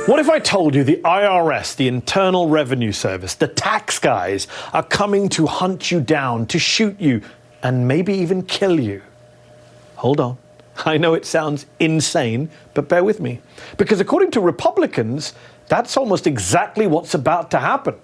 What if I told you the IRS, the Internal Revenue Service, the tax guys are coming to hunt you down, to shoot you, and maybe even kill you? Hold on. I know it sounds insane, but bear with me. Because according to Republicans, that's almost exactly what's about to happen.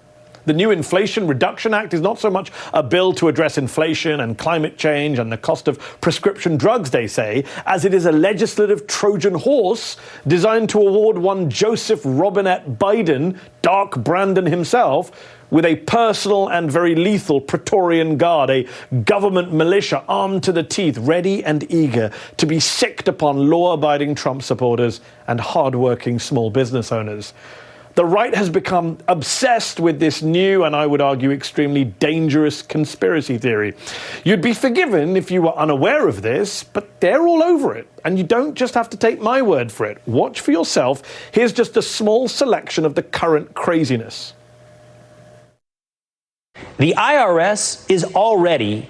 The new Inflation Reduction Act is not so much a bill to address inflation and climate change and the cost of prescription drugs, they say, as it is a legislative Trojan horse designed to award one Joseph Robinette Biden, Dark Brandon himself, with a personal and very lethal Praetorian Guard, a government militia armed to the teeth, ready and eager to be sicked upon law-abiding Trump supporters and hard-working small business owners. The right has become obsessed with this new and, I would argue, extremely dangerous conspiracy theory. You'd be forgiven if you were unaware of this, but they're all over it. And you don't just have to take my word for it. Watch for yourself. Here's just a small selection of the current craziness. The IRS is already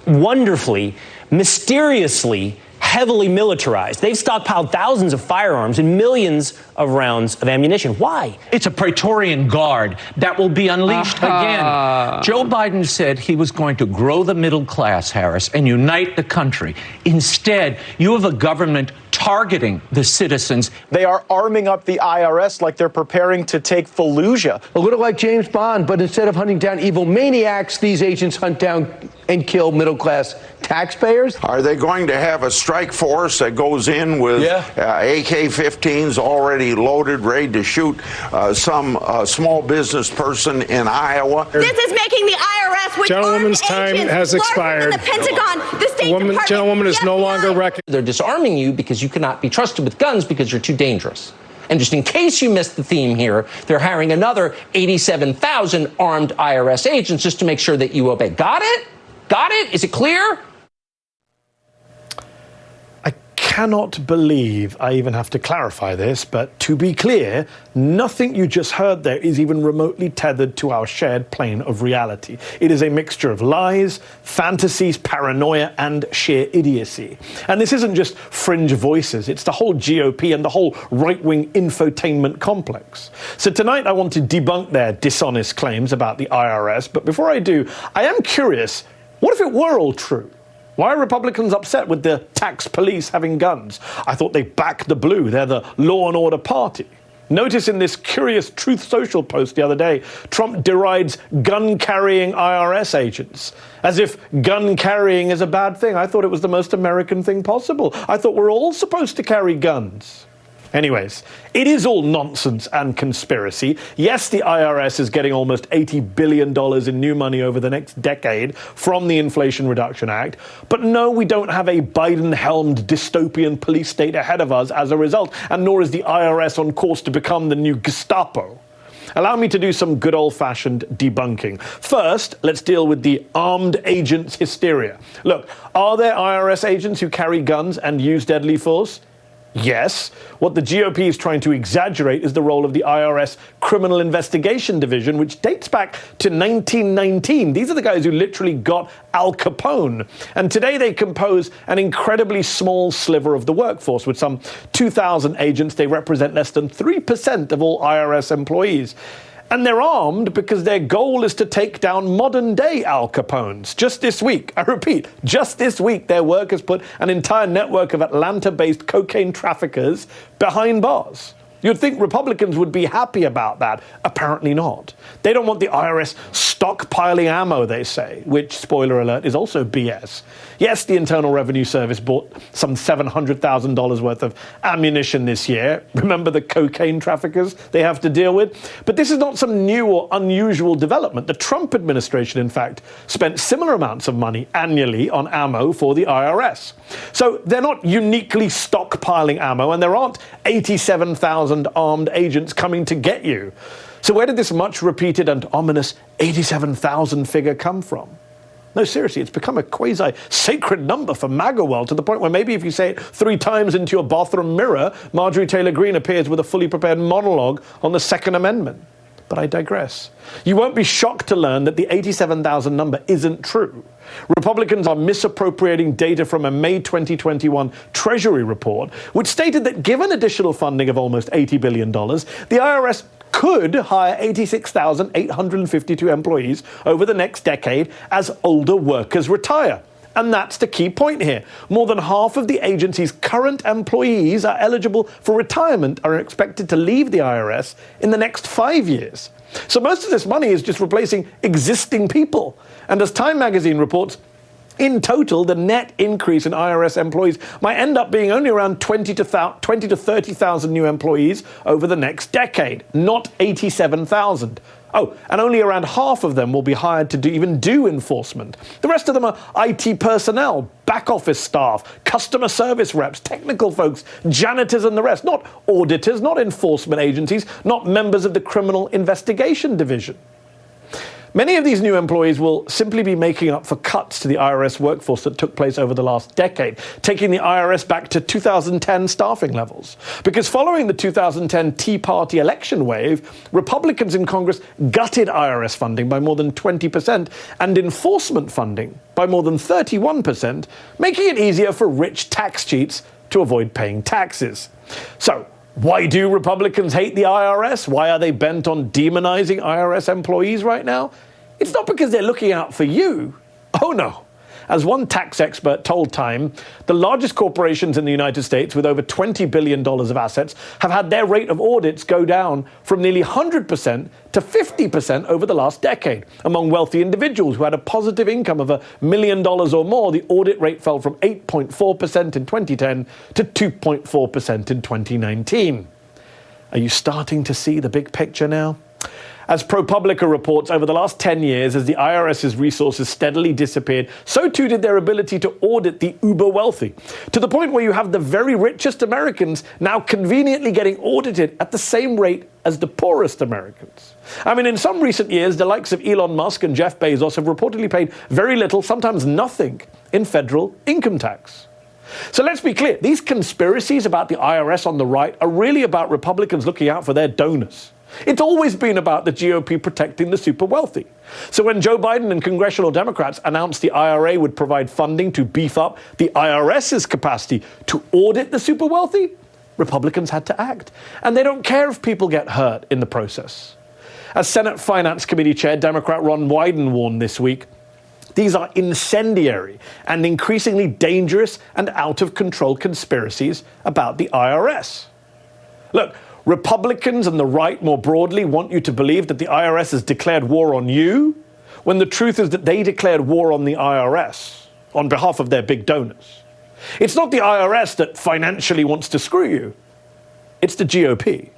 wonderfully, mysteriously, heavily militarized. They've stockpiled thousands of firearms and millions of rounds of ammunition. Why? It's a Praetorian Guard that will be unleashed again. Joe Biden said he was going to grow the middle class, Harris, and unite the country. Instead, you have a government targeting the citizens. They are arming up the IRS like they're preparing to take Fallujah. A little like James Bond, but instead of hunting down evil maniacs, these agents hunt down and kill middle-class taxpayers. Are they going to have a strike force that goes in with AK-15s already loaded, ready to shoot some small business person in Iowa? This is making the IRS, which gentlewoman's time has expired. The Pentagon, the State Department, gentlewoman is no longer recognized. They're disarming you because you cannot be trusted with guns because you're too dangerous. And just in case you missed the theme here, they're hiring another 87,000 armed IRS agents just to make sure that you obey. Got it? Got it? Is it clear? I cannot believe I even have to clarify this, but to be clear, nothing you just heard there is even remotely tethered to our shared plane of reality. It is a mixture of lies, fantasies, paranoia, and sheer idiocy. And this isn't just fringe voices, it's the whole GOP and the whole right-wing infotainment complex. So tonight I want to debunk their dishonest claims about the IRS, but before I do, I am curious, what if it were all true? Why are Republicans upset with the tax police having guns? I thought they backed the blue. They're the law and order party. Notice in this curious Truth Social post the other day, Trump derides gun-carrying IRS agents, as if gun carrying is a bad thing. I thought it was the most American thing possible. I thought we're all supposed to carry guns. Anyways, it is all nonsense and conspiracy. Yes, the IRS is getting almost $80 billion in new money over the next decade from the Inflation Reduction Act. But no, we don't have a Biden-helmed dystopian police state ahead of us as a result, and nor is the IRS on course to become the new Gestapo. Allow me to do some good old-fashioned debunking. First, let's deal with the armed agents hysteria. Look, are there IRS agents who carry guns and use deadly force? Yes. What the GOP is trying to exaggerate is the role of the IRS Criminal Investigation Division, which dates back to 1919. These are the guys who literally got Al Capone. And today they compose an incredibly small sliver of the workforce. With some 2,000 agents, they represent less than 3% of all IRS employees. And they're armed because their goal is to take down modern-day Al Capones. Just this week, I repeat, just this week, their work has put an entire network of Atlanta-based cocaine traffickers behind bars. You'd think Republicans would be happy about that. Apparently not. They don't want the IRS stockpiling ammo, they say, which, spoiler alert, is also BS. Yes, the Internal Revenue Service bought some $700,000 worth of ammunition this year. Remember the cocaine traffickers they have to deal with? But this is not some new or unusual development. The Trump administration, in fact, spent similar amounts of money annually on ammo for the IRS. So they're not uniquely stockpiling ammo, and there aren't 87,000 armed agents coming to get you. So where did this much repeated and ominous 87,000 figure come from? No, seriously, it's become a quasi-sacred number for MAGA world, to the point where maybe if you say it 3 times into your bathroom mirror, Marjorie Taylor Greene appears with a fully prepared monologue on the Second Amendment. But I digress. You won't be shocked to learn that the 87,000 number isn't true. Republicans are misappropriating data from a May 2021 Treasury report, which stated that given additional funding of almost $80 billion, the IRS could hire 86,852 employees over the next decade as older workers retire. And that's the key point here. More than half of the agency's current employees are eligible for retirement and are expected to leave the IRS in the next 5 years. So most of this money is just replacing existing people. And as Time magazine reports, in total, the net increase in IRS employees might end up being only around 20 to 30,000 new employees over the next decade, not 87,000. Oh, and only around half of them will be hired to do enforcement. The rest of them are IT personnel, back office staff, customer service reps, technical folks, janitors and the rest, not auditors, not enforcement agencies, not members of the criminal investigation division. Many of these new employees will simply be making up for cuts to the IRS workforce that took place over the last decade, taking the IRS back to 2010 staffing levels. Because following the 2010 Tea Party election wave, Republicans in Congress gutted IRS funding by more than 20% and enforcement funding by more than 31%, making it easier for rich tax cheats to avoid paying taxes. So, why do Republicans hate the IRS? Why are they bent on demonizing IRS employees right now? It's not because they're looking out for you. Oh no. As one tax expert told Time, the largest corporations in the United States with over $20 billion of assets have had their rate of audits go down from nearly 100% to 50% over the last decade. Among wealthy individuals who had a positive income of $1 million or more, the audit rate fell from 8.4% in 2010 to 2.4% in 2019. Are you starting to see the big picture now? As ProPublica reports, over the last 10 years, as the IRS's resources steadily disappeared, so too did their ability to audit the uber wealthy, to the point where you have the very richest Americans now conveniently getting audited at the same rate as the poorest Americans. I mean, in some recent years, the likes of Elon Musk and Jeff Bezos have reportedly paid very little, sometimes nothing, in federal income tax. So let's be clear, these conspiracies about the IRS on the right are really about Republicans looking out for their donors. It's always been about the GOP protecting the super wealthy. So when Joe Biden and congressional Democrats announced the IRA would provide funding to beef up the IRS's capacity to audit the super wealthy, Republicans had to act. And they don't care if people get hurt in the process. As Senate Finance Committee Chair Democrat Ron Wyden warned this week, these are incendiary and increasingly dangerous and out-of-control conspiracies about the IRS. Look, Republicans and the right more broadly want you to believe that the IRS has declared war on you, when the truth is that they declared war on the IRS on behalf of their big donors. It's not the IRS that financially wants to screw you. It's the GOP.